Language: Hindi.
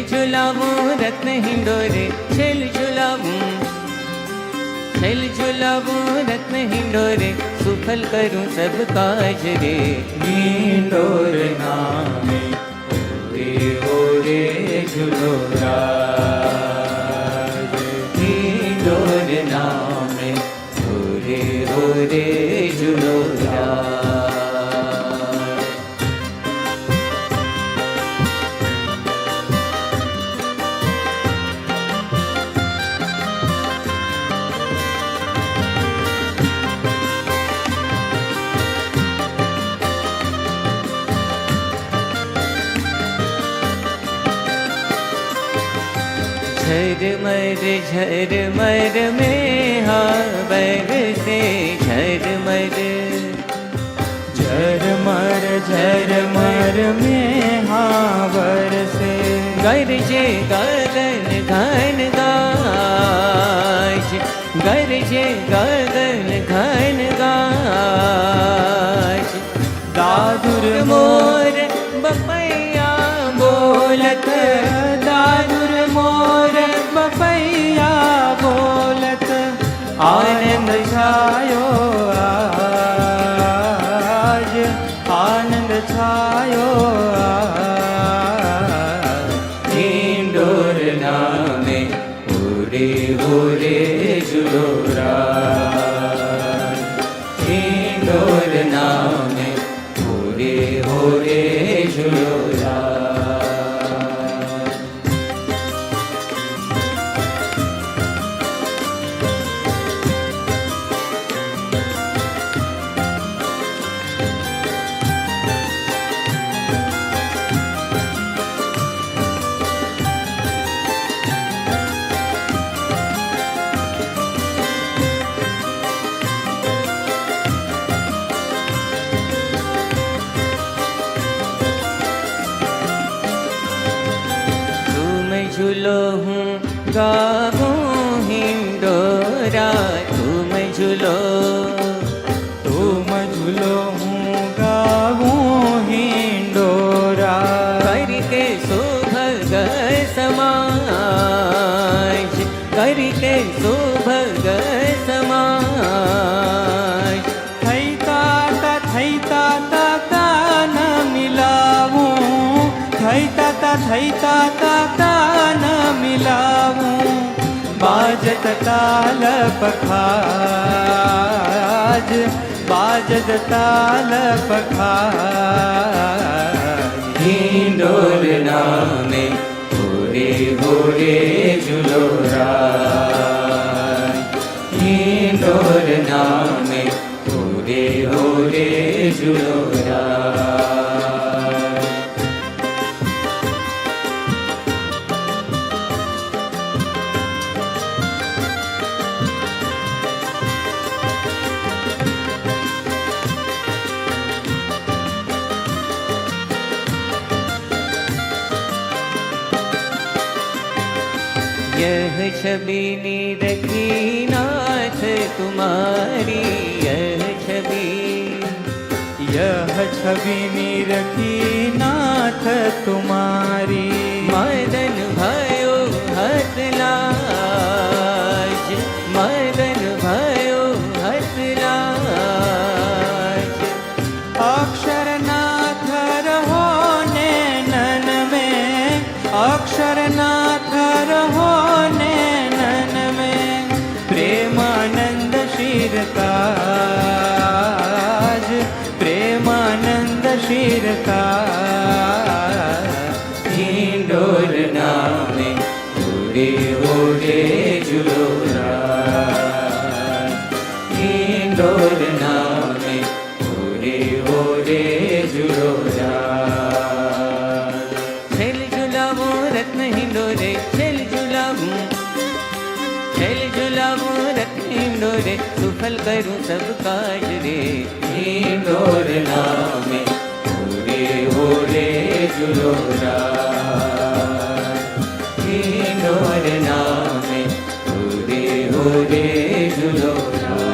झुलावूं रत्न हिंडोरे, छेल झुलावूं रत्न हिंडोरे, सुफल करूं सब काज रे। हिंडोर नामे ओरे ओरे झुलोराज, हिंडोर नामे ओरे ओरे झुलोराज। झरमर में हावर से, झरमर में हावर से, गरजे गगन घन गाज, गरजे गगन घन गाज। दादुर मोर बपैया बोलत, दादुर मोर बपैया बोलत, आनंद छायो आज, आनंद छायो आज। हिंडोर नामे ओरे ओरे झुलोराज, हिंडोर नामे ओरे ओरे झुलोराज। झूलो हूँ गाऊं हिंडोरा, तुम झूलो हूँ गाऊं हिंडोरा। करके सुभग समाज, करके सुभग समाज। थैता न मिलाऊं, थैता न मिलाऊं, बाजत ताल पखाज, बाजत ताल पखाज। हिंडोर नामे ओरे ओरे झुलोराज, हिंडोर नामे ओरे ओरे झुलोराज। यह छवि निरखी नाथ तुम्हारी, यह छवि निरखी नाथ तुम्हारी। मदन भयो हत लाज, मदन भयो हत लाज। अक्षरनाथ रहो नैनन में, अक्षरनाथ रहो नैनन में, प्रेमानंद शिरताज, प्रेमानंद शिरताज। हिंडोर नामे ओरे ओरे झुलोराज, हिंडोर नामे ओरे ओरे झुलोराज। छेल झुलावूं रत्न हिंडोरे, छेल झुलावूं रत्न हिंडोरे, सुफल करूं सब काज रे। हिंडोर नामे ओरे ओरे झुलोराज, हिंडोर नामे ओरे ओरे झुलोराज।